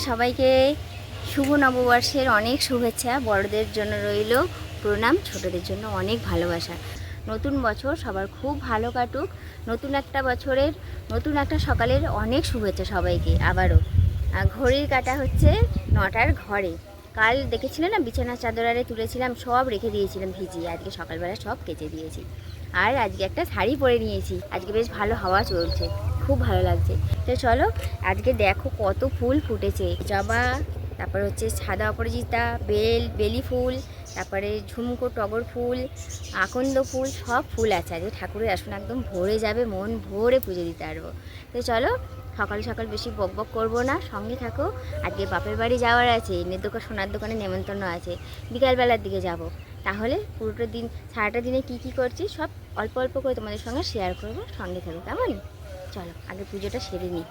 সবাইকে শুভ নববর্ষের অনেক শুভেচ্ছা। বড়দের জন্য রইল প্রণাম, ছোটদের জন্য অনেক ভালোবাসা। নতুন বছর সবার খুব ভালো কাটুক। নতুন একটা বছরের নতুন একটা সকালের অনেক শুভেচ্ছা সবাইকে। আবারও ঘড়ির কাঁটা হচ্ছে 9টার ঘরে। কাল দেখেছিলেন না, বিছানার চাদর আরে তুলেছিলাম, সব রেখে দিয়েছিলাম ভিজিয়ে। আজকে সকালবেলা সব কেচে দিয়েছি। আর আজকে একটা শাড়ি পরে নিয়েছি। আজকে বেশ ভালো হাওয়া চলছে, খুব ভালো লাগছে। তো চলো, আজকে দেখো কত ফুল ফুটেছে। জবা, তারপর হচ্ছে সাদা অপরাজিতা, বেলি ফুল, তারপরে ঝুমকো টগর ফুল, আকন্দ ফুল, সব ফুল আছে। আজকে ঠাকুরের আসন একদম ভরে যাবে, মন ভরে পুজো দিতে পারবো। তো চলো, সকাল সকাল বেশি বক বক করবো না, সঙ্গে থাকো। আজকে বাপের বাড়ি যাওয়ার আছে, সোনার দোকানে নেমন্তন্ন আছে, বিকালবেলার দিকে যাব। তাহলে পুরোটা দিন, সারাটা দিনে কি কি করছি সব অল্প অল্প করে তোমাদের সঙ্গে শেয়ার করবো, সঙ্গে থাকো কেমন। চলো আগে পুজোটা সেরে নিই।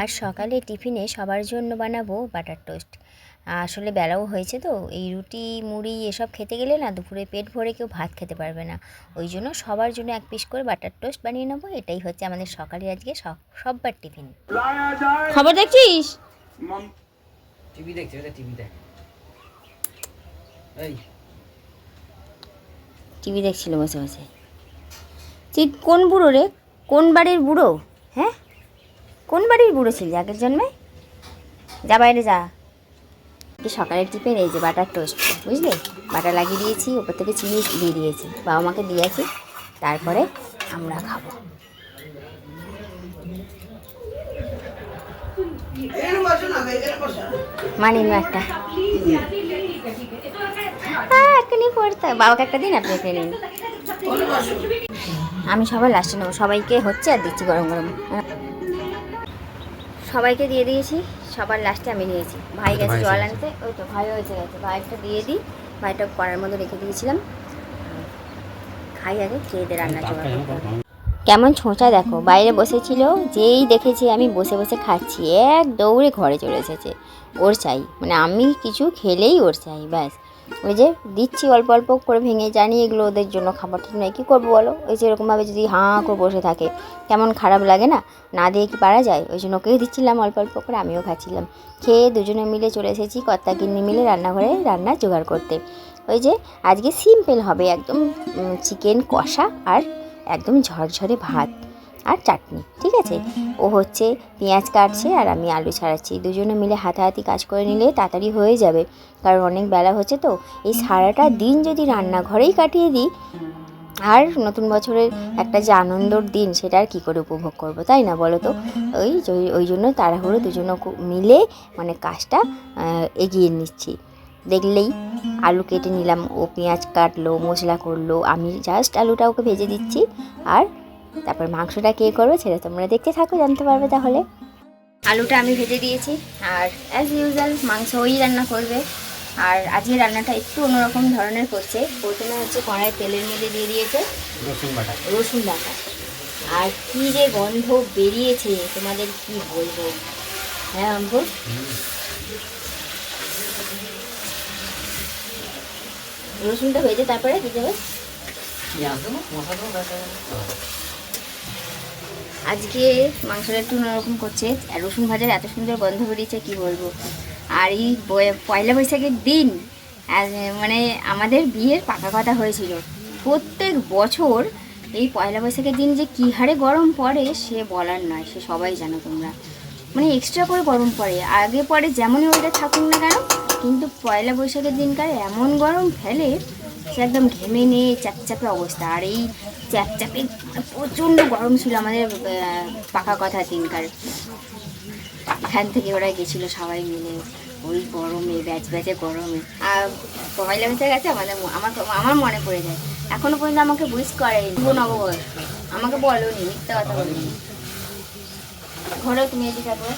আর সকালে টিফিনে সবার জন্য বানাবো বাটার টোস্ট। আসলে বেলাও হয়েছে তো, এই রুটি মুড়ি এসব খেতে গেলে না দুপুরে পেট ভরে কেউ ভাত খেতে পারবে না। ওই জন্য সবার জন্য এক পিস করে বাটার টোস্ট বানিয়ে নেবো। এটাই হচ্ছে আমাদের সকালে আজকে সববার টিফিন। খবর দেখছিস? টিভি দেখছে, টিভি দেখ। এই টিভি দেখছিল বসে বসে। তুই কোন বুড়ো রে? কোন বাড়ির বুড়ো? হ্যাঁ, কোন বাড়ির বুড়ো ছিলি আগের জন্মে? যা বাইরে যা। সকালের টিফিন এই যে বাটার টোস্ট, বুঝলে? বাটার লাগিয়ে দিয়েছি, ওপর থেকে চিনি দিয়ে দিয়েছি, বাবা মাকে দিয়েছি, তারপরে আমরা খাবো। মানিন একটা, এখনই পড়তে বাবাকে একটা দিন, আপনি একটা নিন। আমি সবাই লাস্টে নেবো, সবাইকে হচ্ছে আর দিচ্ছি গরম গরম। সবাইকে দিয়ে দিয়েছি, সবার লাস্টে আমি নিয়েছি। ভাই গেছে জল আনতে, ওই তো ভাই হয়েছে গেছে, ভাইটা দিয়ে দিই। ভাইটা করার মধ্যে রেখে দিয়েছিলাম, খাই আগে, খেয়ে দিয়ে রান্না জোগাড় করতে হবে। কেমন ছোঁচা দেখো, বাইরে বসেছিল, যেই দেখেছি আমি বসে বসে খাচ্ছি, এক দৌড়ে ঘরে চলে এসেছে। ওর চাই, মানে আমি কিছু খেলেই ওর চাই, ব্যাস। ওই যে দিচ্ছি অল্প অল্প করে ভেঙে, জানি এগুলো ওদের জন্য খাবার ঠিক নয়, কী করবো বলো? ওই সেরকমভাবে যদি হাঁ করে বসে থাকে কেমন খারাপ লাগে না, না দিয়ে কি পারা যায়? ওই জন্য ওকেই দিচ্ছিলাম অল্প অল্প করে, আমিও খাচ্ছিলাম। খেয়ে দুজনে মিলে চলে এসেছি কর্তা গিন্নি মিলে রান্নাঘরে রান্না জোগাড় করতে। ওই যে আজকে সিম্পল হবে একদম, চিকেন কষা আর একদম ঝরঝরে ভাত আর চাটনি, ঠিক আছে? ও হচ্ছে পেঁয়াজ কাটছে আর আমি আলু ছাড়াচ্ছি। দুজনে মিলে হাতাহাতি কাজ করে নিলে তাড়াতাড়ি হয়ে যাবে, কারণ অনেক বেলা হচ্ছে তো। এই সারাটা দিন যদি রান্নাঘরেই কাটিয়ে দিই, আর নতুন বছরের একটা যে আনন্দর দিন, সেটা আর কী করে উপভোগ করব, তাই না বলো তো? ওই জন্য তাড়াহুড়ো দুজনে মিলে মানে কাজটা এগিয়ে নিচ্ছি। দেখলেই আলু কেটে নিলাম, ও পেঁয়াজ কাটলো, মশলা করলো, আমি জাস্ট আলুটা ওকে ভেজে দিচ্ছি। আর তারপর মাংসটা কে করবে সেটা তোমরা দেখতে থাকো, জানতে পারবে তাহলে। আলুটা আমি ভেজে দিয়েছি, আর অ্যাজ ইউজুয়াল মাংস ওই রান্না করবে। আর আজকে রান্নাটা একটু অন্যরকম ধরনের করছে। প্রথমে হচ্ছে কড়াই তেলের মধ্যে দিয়ে দিয়েছে রসুন বাটা, আর কী যে গন্ধ বেরিয়েছে তোমাদের কি বলবো। হ্যাঁ অঙ্কুর, রসুনটা ভেজে তারপরে দিতে হবে। আজকে মাংসটা একটু অন্যরকম করছে, আর রসুন ভাজার এত সুন্দর গন্ধ বেরিয়েছে কি বলবো। আর এই পয়লা বৈশাখের দিন মানে আমাদের বিয়ের পাকা কথা হয়েছিল। প্রত্যেক বছর এই পয়লা বৈশাখের দিন যে কী হারে গরম পড়ে সে বলার নয়, সে সবাই জানো তোমরা। মানে এক্সট্রা করে গরম পড়ে, আগে পরে যেমনই ওইটা থাকুক না কেন, কিন্তু পয়লা বৈশাখের দিনকার এমন গরম ফেলে সে একদম ঘেমে নিয়ে চ্যাপচ্যাপে অবস্থা। আর এই চ্যাপচ্যাপে প্রচণ্ড গরম ছিল আমাদের পাকা কথা দিনকার। এখান থেকে ওরা গেছিলো সবাই মিলে ওই গরমে, ব্যাচ ব্যাচে গরমে। আর পয়লা বৈশাখ গেছে আমার মনে পড়ে যায়, এখনো পর্যন্ত আমাকে উইশ করে শুভ নববর্ষ, আমাকে বলো নি, মিথ্যা কথা বলিনি। ঘরে তুমি এদিকে থাকবে।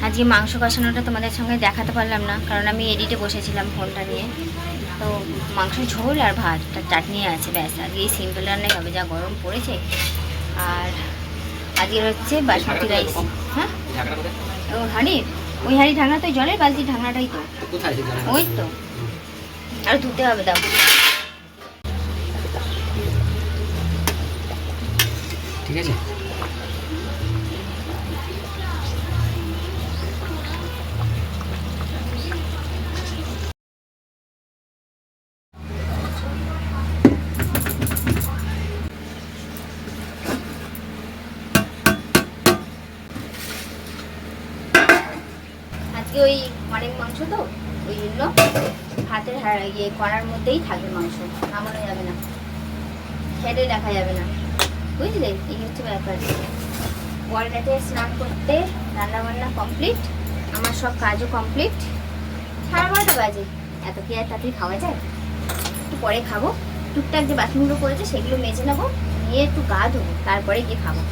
আজকে মাংস কষানোটা তোমাদের সঙ্গে দেখাতে পারলাম না, কারণ আমি এডিটে বসেছিলাম ফোনটা নিয়ে। তো মাংস ঝোল আর ভাত, চাটনি আছে, ব্যাস। আজকে এই সিম্পল রান্নাই হবে, যা গরম পড়েছে। আর আজকে হচ্ছে বাসমতি রাইস। হ্যাঁ, ও হাঁড়ি, ওই হাঁড়ি ঢাকনা তো জলের বালতির ঢাকনাটাই তো, ওই তো। আর ধুতে হবে, দাও। ঠিক আছে। আজকে ওই অনেক মাংস তো, ওই জন্য হাতের ইয়ে করার মধ্যেই থাকবে মাংস, নামানো যাবে না, খেতে দেখা যাবে না, বুঝলে? এই হচ্ছে ব্যাপার। বড়টাতে স্নান করতে রান্নাবান্না কমপ্লিট, আমার সব কাজও কমপ্লিট। 12:30 বাজে, এত কি আর তাড়াতাড়ি খাওয়া যায়? একটু পরে খাবো, টুকটাক যে বাথরুমগুলো করেছে সেগুলো মেজে নেবো, নিয়ে একটু গা ধোবো, তারপরে গিয়ে খাবো।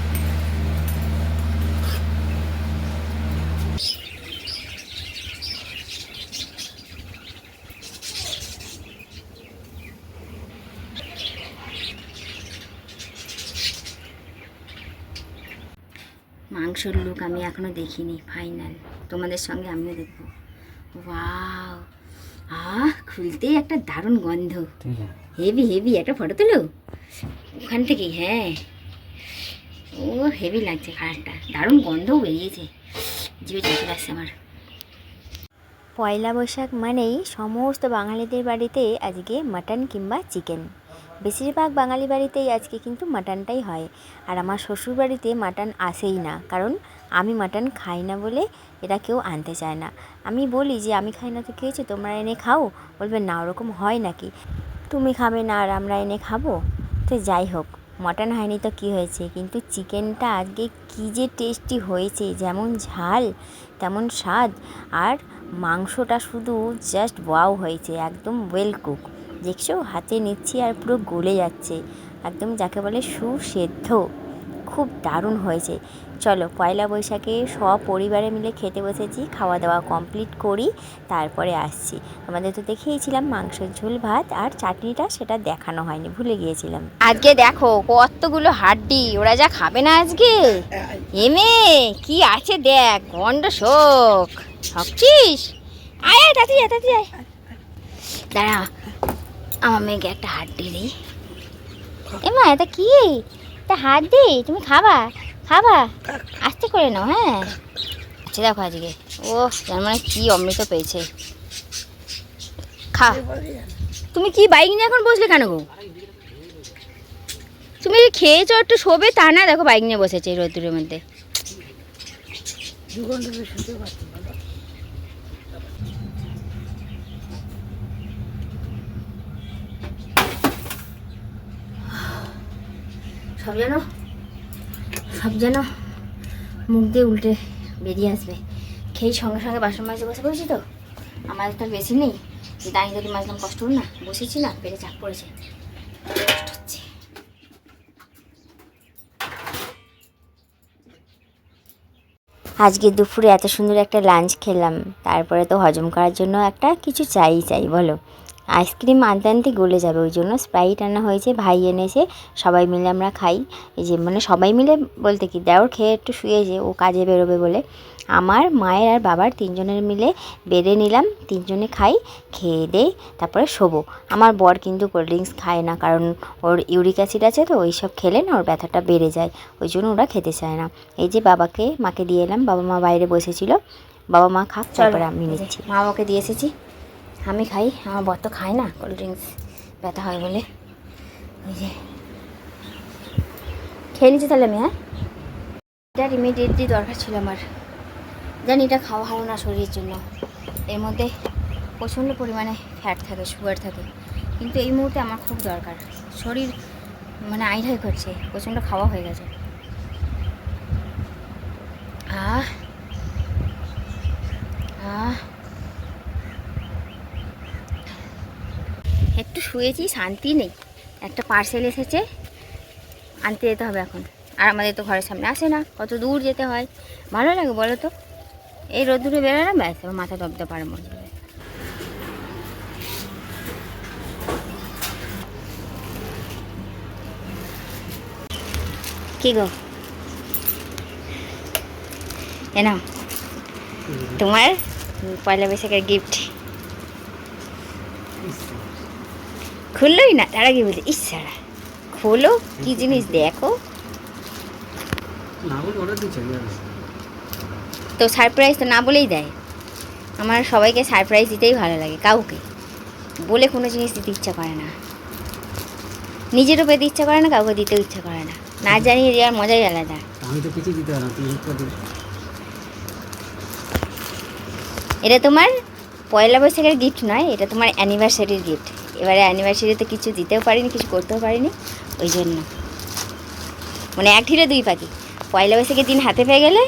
মাংসর লুক আমি এখনো দেখিনি, ফাইনাল তোমাদের সঙ্গে আমিও দেখবো। ওয়াও, খুলতেই একটা দারুণ গন্ধ, হেভি হেভি। একটা ফটো তুলো ওখান থেকেই, হ্যাঁ। ও হেভি লাগছে খাবারটা, দারুণ গন্ধও বেরিয়েছে, জিভে চলে আসছে আমার। পয়লা বৈশাখ মানেই সমস্ত বাঙালিদের বাড়িতে আজকে মাটন কিংবা চিকেন। বেশিরভাগ বাঙালি বাড়িতেই আজকে কিন্তু মাটনটাই হয়। আর আমার শ্বশুর বাড়িতে মাটন আসেই না, কারণ আমি মাটন খাই না বলে এরা কেউ আনতে চায় না। আমি বলি যে আমি খাই না তো কী হয়েছে, তোমরা এনে খাও। বলবে না, ওরকম হয় নাকি, তুমি খাবে না আর আমরা এনে খাবো? তো যাই হোক, মাটন হয়নি তো কী হয়েছে, কিন্তু চিকেনটা আজকে কী যে টেস্টি হয়েছে, যেমন ঝাল তেমন স্বাদ। আর মাংসটা শুধু জাস্ট ওয়াও হয়েছে, একদম ওয়েল কুক। দেখছো, হাতে নিচ্ছি আর পুরো গলে যাচ্ছে, একদম যাকে বলে সুসেদ্ধ, খুব দারুণ হয়েছে। চলো, পয়লা বৈশাখে সপরিবারে মিলে খেতে বসেছি, খাওয়া দাওয়া কমপ্লিট করি, তারপরে আসছি। আমাদের তো দেখিয়েছিলাম মাংসের ঝোল, ভাত আর চাটনিটা, সেটা দেখানো হয়নি, ভুলে গিয়েছিলাম। আজকে দেখো কতগুলো হাড্ডি, ওরা যা খাবে না আজকে। এমে কি আছে দেখ, গন্ড শোক সবচিস। আয় তাড়াতাড়ি আয়, তাড়াতাড়ি আয়, দাঁড়া আমার মেয়েকে একটা হাড্ডি দিই। এমা এটা কি, এটা হাড্ডি, তুমি খাবা? খাবা, আস্তে করে নাও। হ্যাঁ, আচ্ছা দেখো আজকে ও তার মানে কি অমৃত পেয়েছে, খা। তুমি কি বাইক নিয়ে এখন বসলে কেন গো? তুমি খেয়েছো একটু শোবে, তা না, দেখো বাইক নিয়ে বসেছে এই রোদ্দুরের মধ্যে। সব যেন মুখ দিয়ে উল্টে বেরিয়ে আসবে। খেয়ে সঙ্গে সঙ্গে বাসন মাজতে বসে পড়েছি তো, আমাদের তো বেশি নেই, দাঁড়িয়ে যদি মাজলাম কষ্ট হল না, বসেছি না, পেটে চাপ পড়েছে, কষ্ট হচ্ছে। আজকে দুপুরে এত সুন্দর একটা লাঞ্চ খেলাম, তারপরে তো হজম করার জন্য একটা কিছু চাই বলো। আইসক্রিম আনতে আনতে গলে যাবে, ওই জন্য স্প্রাইট আনা হয়েছে, ভাই এনেছে, সবাই মিলে আমরা খাই। এই যে মানে সবাই মিলে বলতে কি, দেওর খেয়ে একটু শুয়েছে, ও কাজে বেরোবে বলে। আমার মায়ের আর বাবার 3 জনের মিলে বেড়ে নিলাম, 3 জনে খাই, খেয়ে দেই তারপরে শোবো। আমার বর কিন্তু কোল্ড ড্রিঙ্কস খায় না, কারণ ওর ইউরিক অ্যাসিড আছে, তো ওই সব খেলে না ওর ব্যথাটা বেড়ে যায়, ওই জন্য ওরা খেতে চায় না। এই যে বাবাকে মাকে দিয়ে এলাম, বাবা মা বাইরে বসেছিল, বাবা মা খাক, তারপরে আমি নিচ্ছি। মা বাবাকে দিয়ে এসেছি, আমি খাই, আমার বর তো খায় না কোল্ড ড্রিঙ্কস, ব্যথা হয় বলে। ওই যে খেয়ে নিচ্ছি তাহলে আমি। হ্যাঁ, এটা ইমিডিয়েটলি দরকার ছিল আমার, জানি এটা খাওয়া ভালো না শরীরের জন্য, এর মধ্যে প্রচণ্ড পরিমাণে ফ্যাট থাকে, সুগার থাকে, কিন্তু এই মুহূর্তে আমার খুব দরকার, শরীর মানে আইঢাই করছে, প্রচণ্ড খাওয়া হয়ে গেছে। আহ আহ একটু শুয়েছি, শান্তি নেই। একটা পার্সেল এসেছে, আনতে যেতে হবে এখন, আর আমাদের তো ঘরের সামনে আসে না, কত দূর যেতে হয়, ভালো লাগে বলো তো? এই রোদ্দুরে বেরোলাম, ব্যাস আমার মাথা দবদে পারে মনে হবে। কি গো, এ নাও তোমার পয়লা বৈশাখের গিফট। খুললোই না, তারা কি বলছে, ইচ্ছারা খোলো, কি জিনিস দেখো তো। সারপ্রাইজ তো না বলেই দেয়, আমার সবাইকে সারপ্রাইজ দিতেই ভালো লাগে, কাউকে বলে কোনো জিনিস দিতে ইচ্ছা করে না, নিজেরও পেতে ইচ্ছা করে না, কাউকে দিতেও ইচ্ছা করে না, না জানিয়ে দেওয়ার মজাই আলাদা। আমি তো কিছু দিতে পারলাম, এটা তোমার পয়লা বৈশাখের গিফট নয়, এটা তোমার অ্যানিভার্সারির গিফট। এবারে অ্যানিভার্সারিতে কিছু দিতেও পারিনি, কিছু করতেও পারিনি, ওই জন্য মানে এক ঢিলে 2 পাখি, পয়লা বৈশাখের দিন হাতে পেয়ে গেলে।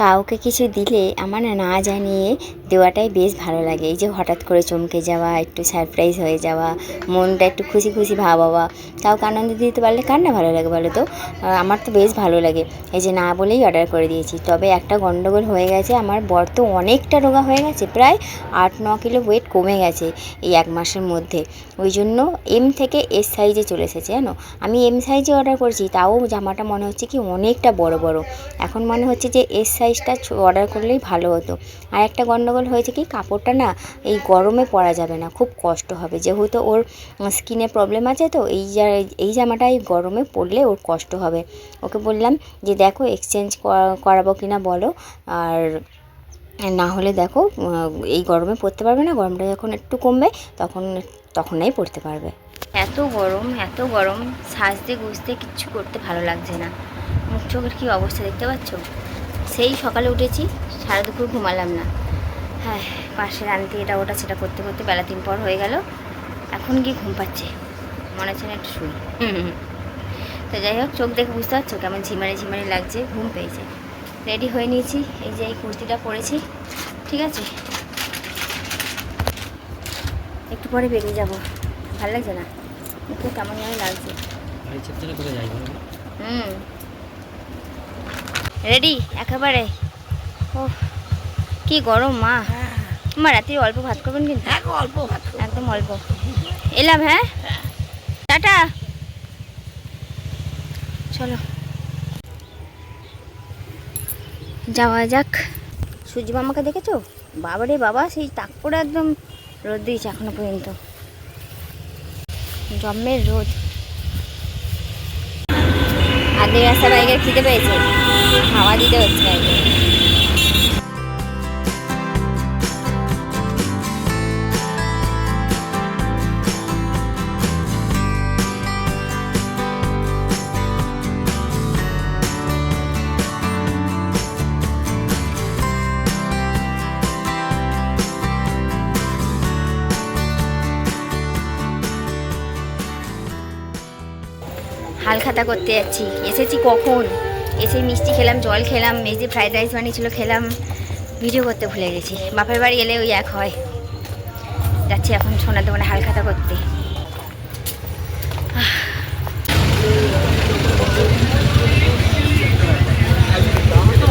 কাউকে কিছু দিলে আমার না জানিয়ে দেওয়াটাই বেশ ভালো লাগে। এই যে হঠাৎ করে চমকে যাওয়া, একটু সারপ্রাইজ হয়ে যাওয়া, মনটা একটু খুশি খুশি ভাব হওয়া, কাউকে আনন্দ দিতে পারলে কার না ভালো লাগে বলো তো? আমার তো বেশ ভালো লাগে। এই যে না বলেই অর্ডার করে দিয়েছি, তবে একটা গন্ডগোল হয়ে গেছে, আমার বর তো অনেকটা রোগা হয়ে গেছে, প্রায় 8-9 কিলো ওয়েট কমে গেছে এই 1 মাসের মধ্যে, ওই জন্য এম থেকে এস সাইজে চলে এসেছে জানো। আমি এম সাইজে অর্ডার করেছি, তাও জামাটা মনে হচ্ছে কি অনেকটা বড় বড়, এখন মনে হচ্ছে যে এস সাইজটা অর্ডার করলেই ভালো হতো। আর একটা গন্ডগোল হয়েছে কি, কাপড়টা না এই গরমে পরা যাবে না, খুব কষ্ট হবে, যেহেতু ওর স্কিনে প্রবলেম আছে, তো এই জামাটা এই গরমে পরলে ওর কষ্ট হবে। ওকে বললাম যে দেখো এক্সচেঞ্জ করাবো কিনা বলো, আর না হলে দেখো এই গরমে পরতে পারবে না, গরমটা যখন একটু কমবে তখনই পরতে পারবে। এত গরম, সাজতে গুজতে কিচ্ছু করতে ভালো লাগছে না, মুখ চোখের কী অবস্থা দেখতে পাচ্ছ। সেই সকালে উঠেছি, সারা দুপুর ঘুমালাম না, হ্যাঁ পাশের আনতে এটা ওটা সেটা করতে করতে বেলা 3 পর হয়ে গেল, এখন গিয়ে ঘুম পাচ্ছে, মনে হচ্ছে না একটু শুই। তো যাই হোক, চোখ দেখে বুঝতে পারছো কেমন ঝিমারি লাগছে, ঘুম পেয়েছে। রেডি হয়ে নিয়েছি, এই যে এই কুর্তিটা পরেছি, ঠিক আছে, একটু পরে বেরিয়ে যাবো, ভালো লাগছে না, মুখে কেমন যেন লাগছে। রেডি একেবারে। ও কি গরম মা, মা রাত্রি অল্প ভাত করবেন কিন্তু, অল্প ভাত, একদম অল্প। এলাম, হ্যাঁ টাটা, চলো যাওয়া যাক। সূর্য মামাকে দেখেছো? বাবারে বাবা, সেই তাক করে একদম রোদ দিয়েছে এখনো পর্যন্ত, জম্মের রোদ। আগে রাস্তা বাইকের খিদে পেয়েছে, হাওয়া দিতে হচ্ছে বাইকে। হালখাতা করতে যাচ্ছি, এসেছি কখন, এসে মিষ্টি খেলাম, জল খেলাম, এই যে ফ্রাইড রাইস বানিয়েছিল খেলাম, ভিডিও করতে ভুলে গেছি। বাপের বাড়ি এলে ওই এক হয়। যাচ্ছি এখন সোনার দোকানে হালখাতা করতে।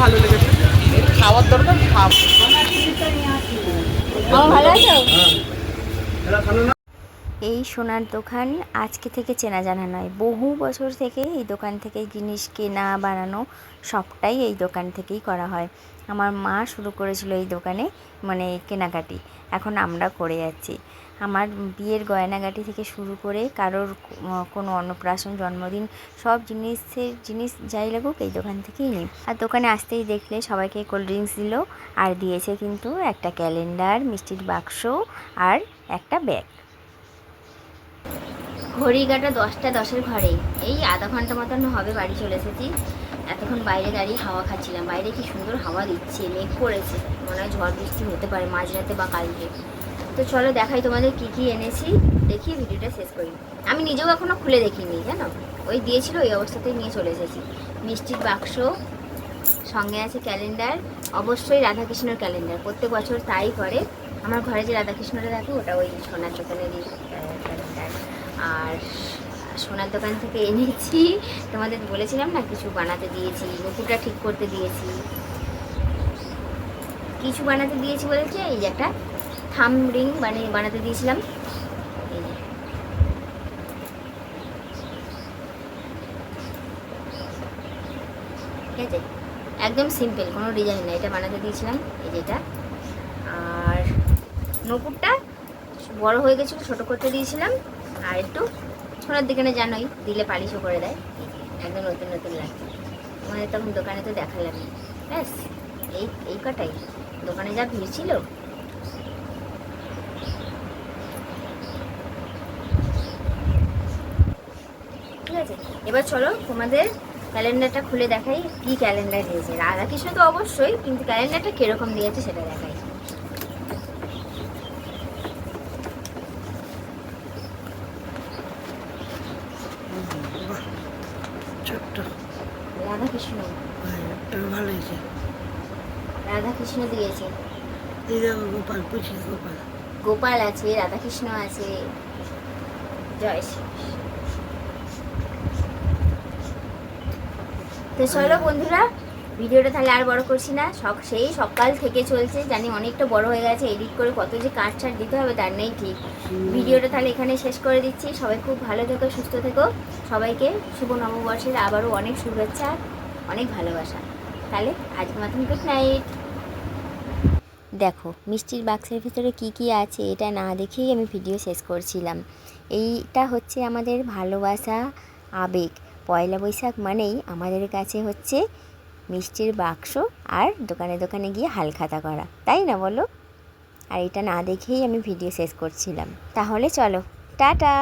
ভালো লেগেছে, খাওয়ার দরকার, খাওয়া ভালো আছো? এই সোনার দোকান আজকে থেকে চেনা জানা নয়, বহু বছর থেকে এই দোকান থেকে জিনিস কেনা বানানো সবটাই এই দোকান থেকেই করা হয়। আমার মা শুরু করেছিল এই দোকানে, মানে কেনাকাটি, এখন আমরা করে যাচ্ছি। আমার বিয়ের গয়নাগাটি থেকে শুরু করে কারোর কোনো অন্নপ্রাশন, জন্মদিন, সব জিনিস যাই লাগুক এই দোকান থেকেই নিই। আর দোকানে আসতেই দেখলে সবাইকে কোল্ড ড্রিঙ্কস দিল, আর দিয়েছে কিন্তু একটা ক্যালেন্ডার, মিষ্টির বাক্স আর একটা ব্যাগ। ঘড়ি কাটা 10টা 10 ঘরে, এই আধা ঘন্টা মতন হবে বাড়ি চলে এসেছি। এতক্ষণ বাইরে দাঁড়িয়ে হাওয়া খাচ্ছিলাম। বাইরে কি সুন্দর হাওয়া দিচ্ছে, মেঘ পড়েছে, মনে হয় ঝড় বৃষ্টি হতে পারে মাঝরাতে বা কালকে। তো চলো দেখাই তোমাদের কি কি এনেছি, দেখি ভিডিওটা শেষ করি। আমি নিজেও এখনও খুলে দেখিনি, জানো, ওই দিয়েছিল ওই অবস্থাতেই নিয়ে চলে এসেছি। মিষ্টির বাক্স, সঙ্গে আছে ক্যালেন্ডার, অবশ্যই রাধাকৃষ্ণর ক্যালেন্ডার, প্রত্যেক বছর তাই করে। আমার ঘরে যে রাধাকৃষ্ণটা দেখো ওটা ওই সোনার দোকানেরই ক্যালেন্ডার। আর সোনার দোকান থেকে এনেছি, তোমাদের বলেছিলাম না কিছু বানাতে দিয়েছি, নুপুরটা ঠিক করতে দিয়েছি, কিছু বানাতে দিয়েছি বলেছে। এই যে একটা থাম রিং বানাতে দিয়েছিলাম, এই যে ঠিক আছে, একদম সিম্পল, কোনো ডিজাইন নেই, এটা বানাতে দিয়েছিলাম, এই যেটা। আর নুপুরটা বড় হয়ে গেছিলো, ছোটো করতে দিয়েছিলাম। আর একটু সোনার দোকানে জানোই দিলে পালিশও করে দেয়, একদম নতুন নতুন লাগছে। আমাদের তখন দোকানে তো দেখালাম, ব্যাস এই কটাই। দোকানে যা ভিড় ছিল। ঠিক আছে, এবার চলো তোমাদের ক্যালেন্ডারটা খুলে দেখাই কি ক্যালেন্ডার দিয়েছে। রাধাকৃষ্ণ তো অবশ্যই, কিন্তু ক্যালেন্ডারটা কিরকম দিয়েছে সেটা দেখাই। ছোট্ট রাধাকৃষ্ণ, ভালো হয়েছে। রাধাকৃষ্ণ দিয়েছে, এই দেখো গোপাল, পুচি গোপাল। গোপাল আছে, রাধাকৃষ্ণ আছে, জয় শ্রী। তো চলো বন্ধুরা, ভিডিওটা তাহলে আর বড় করছি না, সেই সকাল থেকে চলছে, জানি অনেকটা বড় হয়ে গেছে, এডিট করে কত যে কাট ছাট দিতে হবে তার নেই ঠিক। ভিডিওটা তাহলে এখানে শেষ করে দিচ্ছি। সবাই খুব ভালো থেকো, সুস্থ থেকো, সবাইকে শুভ নববর্ষের আবারও অনেক শুভেচ্ছা, অনেক ভালোবাসা। তাহলে আজকে মতন গুড নাইট। দেখো মিষ্টির বাক্সের ভিতরে কি কি আছে এটা না দেখেই আমি ভিডিও শেষ করছিলাম। এইটা হচ্ছে আমাদের ভালোবাসা, আবেগ। পয়লা বৈশাখ মানেই আমাদের কাছে হচ্ছে মিষ্টির বাক্স আর দোকানে দোকানে গিয়ে হালখাতা করা, তাই না বলো? আর এটা না দেখেই আমি ভিডিও শেষ করছিলাম। তাহলে চলো, টাটা।